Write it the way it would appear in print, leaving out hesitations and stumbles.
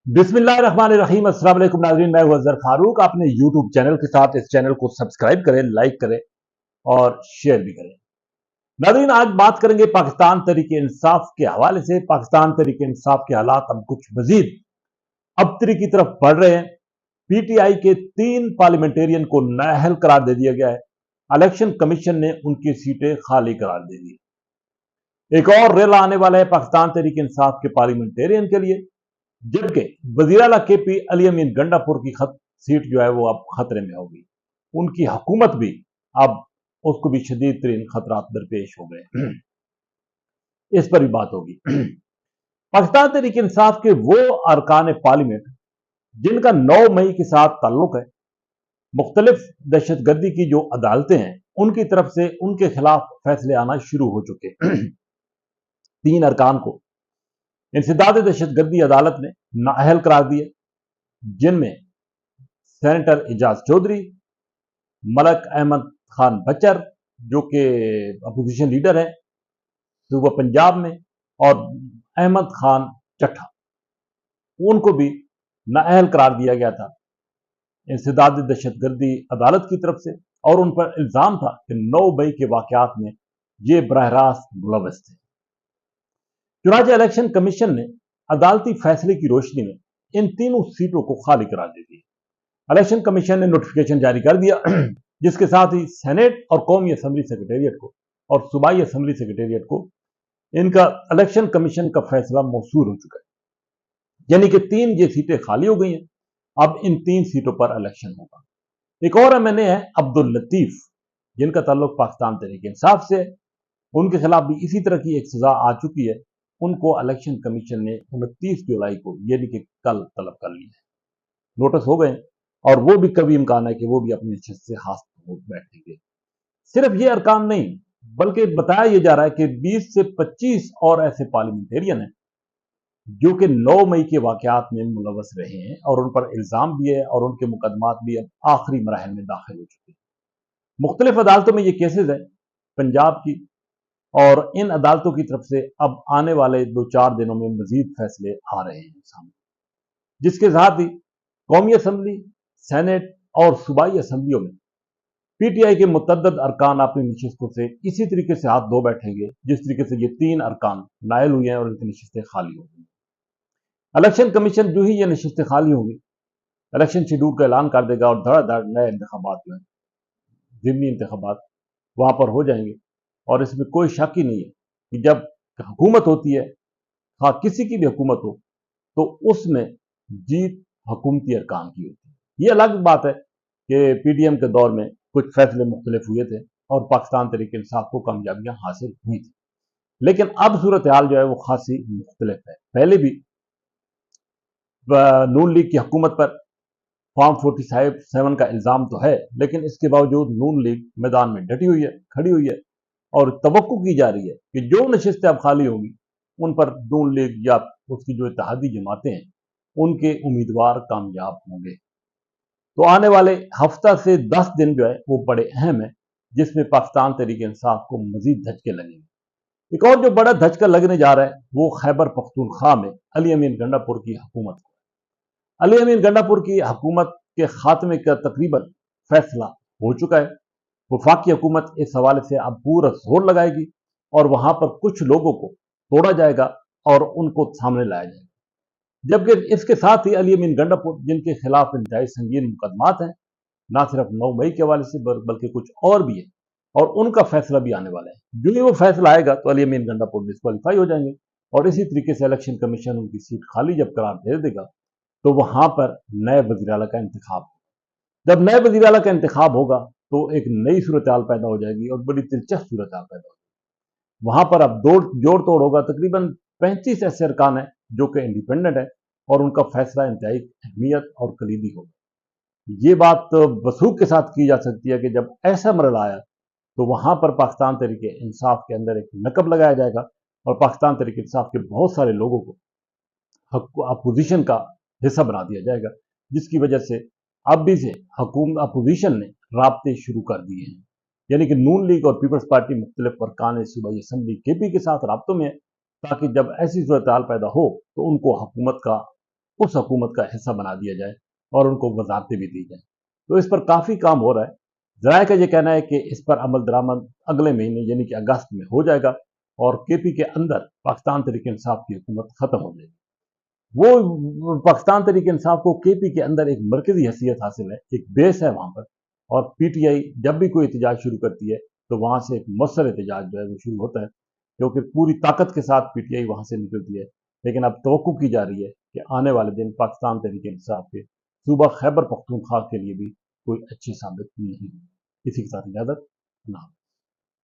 बिस्मिल्लाहिर्रहमानिर्रहीम। अस्सलाम वालेकुम नाज़रीन, मैं अज़हर फारूक। आपने यूट्यूब चैनल के साथ इस चैनल को सब्सक्राइब करें, लाइक करें और शेयर भी करें। नाज़रीन, आज बात करेंगे पाकिस्तान तहरीक इंसाफ के हवाले से। पाकिस्तान तहरीक इंसाफ के हालात अब कुछ मजीद अबतरी की तरफ बढ़ रहे हैं। पीटीआई के 3 पार्लियामेंटेरियन को नाअहल करार दे दिया गया है। इलेक्शन कमीशन ने उनकी सीटें खाली करार दे दी। एक और रेला आने वाला है पाकिस्तान तहरीक इंसाफ के पार्लियामेंटेरियन के लिए, जबकि वज़ीर आला केपी अली अमीन गंडापुर की सीट जो है वो अब खतरे में होगी। उनकी हुकूमत भी अब उसको भी शदीद तरीन खतरात दरपेश हो गए। इस पर भी बात होगी। पाकिस्तान तहरीक इंसाफ के वो अरकान पार्लियामेंट जिनका 9 मई के साथ ताल्लुक है, मुख्तलिफ दहशतगर्दी की जो अदालतें हैं उनकी तरफ से उनके खिलाफ फैसले आना शुरू हो चुके। 3 अरकान को इंसदाद दहशतगर्दी अदालत ने नाअहल करार दिया, जिनमें सेनेटर एजाज चौधरी, मलक अहमद खान बचर जो कि अपोजिशन लीडर है सूबा पंजाब में, और अहमद खान चट्ठा, उनको भी नाअहल करार दिया गया था इंसदाद दहशतगर्दी अदालत की तरफ से। और उन पर इल्जाम था कि 9 मई के वाकयात में ये बरह रास्त मुलव्वस थे। चुनांचे इलेक्शन कमीशन ने अदालती फैसले की रोशनी में इन तीनों सीटों को खाली करार दे दिया। इलेक्शन कमीशन ने नोटिफिकेशन जारी कर दिया, जिसके साथ ही सेनेट और कौमी असम्बली सेक्रेटेरिएट को और सूबाई असम्बली सेक्रेटेरिएट को इनका इलेक्शन कमीशन का फैसला मौसूल हो चुका है। यानी कि 3 ये सीटें खाली हो गई हैं। अब इन 3 सीटों पर इलेक्शन होगा। एक और एमएनए है अब्दुल लतीफ, जिनका ताल्लुक पाकिस्तान तहरीक इंसाफ से है। उनके खिलाफ भी इसी तरह की एक सजा आ चुकी है। उनको इलेक्शन कमीशन ने 29 जुलाई को यानी कि कल तलब कर लिया है। नोटिस हो गए और वो भी कभी इम्कान है कि वो भी अपनी नशिस्त से हाथ धो बैठेंगे। सिर्फ ये अरकान नहीं, बल्कि बताया यह जा रहा है कि 20 से 25 और ऐसे पार्लियामेंटेरियन हैं जो कि 9 मई के वाकयात में मुलव्वस रहे हैं और उन पर इल्जाम भी है और उनके मुकदमात भी अब आखिरी मराहल में दाखिल हो चुके हैं। मुख्तलिफ अदालतों में ये केसेज है पंजाब की, और इन अदालतों की तरफ से अब आने वाले 2-4 दिनों में मजीद फैसले आ रहे हैं सामने, जिसके साथ ही कौमी असम्बली, सेनेट और सूबाई असम्बलियों में पीटीआई के मुतअद्दिद अरकान अपनी नशिस्तों से इसी तरीके से हाथ धो बैठेंगे जिस तरीके से ये 3 अरकान नायल हुए हैं और इनकी नशिस्तें खाली हो गई। इलेक्शन कमीशन जो ही ये नशिस्तें खाली होंगी, इलेक्शन शेड्यूल का ऐलान कर देगा और धड़ाधड़ नए इंतखाबात जो है, ज़िमनी इंतखाबात वहां पर हो जाएंगे। और इसमें कोई शक ही नहीं है कि जब हुकूमत होती है, हाँ किसी की भी हुकूमत हो, तो उसमें जीत हुकूमती अरकान की होती है। ये अलग बात है कि पीडीएम के दौर में कुछ फैसले मुख्तलिफ हुए थे और पाकिस्तान तहरीक इंसाफ को कामयाबियां हासिल हुई थी, लेकिन अब सूरत हाल जो है वो खासी मुख्तलिफ है। पहले भी नून लीग की हुकूमत पर फॉर्म 47 का इल्जाम तो है, लेकिन इसके बावजूद नून लीग मैदान में डटी हुई है, खड़ी हुई है और तवक्को की जा रही है कि जो नशिस्तें अब खाली होंगी उन पर नून लीग या उसकी जो इत्तेहादी जमातें हैं उनके उम्मीदवार कामयाब होंगे। तो आने वाले हफ्ता से 10 दिन जो है वो बड़े अहम है, जिसमें पाकिस्तान तहरीक इंसाफ को मजीद धचके लगेंगे। एक और जो बड़ा धचका लगने जा रहा है वो खैबर पख्तूनख्वा में अली अमीन गंडापुर की हुकूमत को। अली अमीन गंडापुर की हुकूमत के खात्मे का तकरीबन फैसला हो चुका है। वफाकी हुकूमत इस हवाले से अब पूरा जोर लगाएगी और वहां पर कुछ लोगों को तोड़ा जाएगा और उनको सामने लाया जाएगा। जबकि इसके साथ ही अली अमीन गंडापुर, जिनके खिलाफ इंतहाई संगीन मुकदमात हैं, ना सिर्फ 9 मई के हवाले से बल्कि कुछ और भी है, और उनका फैसला भी आने वाला है। जो ही वो फैसला आएगा तो अली अमीन गंडापुर डिस्क्वालीफाई हो जाएंगे और इसी तरीके से इलेक्शन कमीशन उनकी सीट खाली जब करार दे देगा तो वहां पर नए वज़ीर आला का इंतखाब होगा। जब नए वज़ीर आला का इंतखाब होगा तो एक नई सूरत हाल पैदा हो जाएगी और बड़ी दिलचस्प सूरत हाल पैदा होगी। वहां पर अब जोड़ तोड़ होगा। तकरीबन 35 ऐसे अरकान है जो कि इंडिपेंडेंट है और उनका फैसला इंतहाई अहमियत और कलीदी होगा। ये बात वसूख के साथ की जा सकती है कि जब ऐसा मरला आया तो वहां पर पाकिस्तान तहरीक इंसाफ के अंदर एक नकब लगाया जाएगा और पाकिस्तान तहरीक इंसाफ के बहुत सारे लोगों को अपोजिशन का हिस्सा बना दिया जाएगा, जिसकी वजह से अब भी से अपोजिशन ने राब्ते शुरू कर दिए हैं। यानी कि नून लीग और पीपल्स पार्टी मुख्तलिफ अरकान सूबाई असम्बली केपी के साथ राब्तों में है, ताकि जब ऐसी सूरत हाल पैदा हो तो उनको हुकूमत का उस हुकूमत का हिस्सा बना दिया जाए और उनको वजारतें भी दी जाए। तो इस पर काफ़ी काम हो रहा है। ज़राए का ये कहना है कि इस पर अमल दरामद अगले महीने यानी कि अगस्त में हो जाएगा और केपी के अंदर पाकिस्तान तहरीक इंसाफ की हुकूमत ख़त्म हो जाएगी। वो पाकिस्तान तहरीक इंसाफ को केपी के अंदर एक मरकजी हैसियत हासिल है, एक बेस है वहाँ पर। और पीटीआई जब भी कोई एहतजाज शुरू करती है तो वहाँ से एक मौसर एहतजाज जो है वो शुरू होता है, क्योंकि पूरी ताकत के साथ पीटीआई वहाँ से निकलती है। लेकिन अब तवक्को की जा रही है कि आने वाले दिन पाकिस्तान तहरीक इंसाफ के सूबा खैबर पख्तूनख्वा के लिए भी कोई अच्छी साबित नहीं है। इसी के साथ इजाज़त, अल्लाह हाफ़िज़।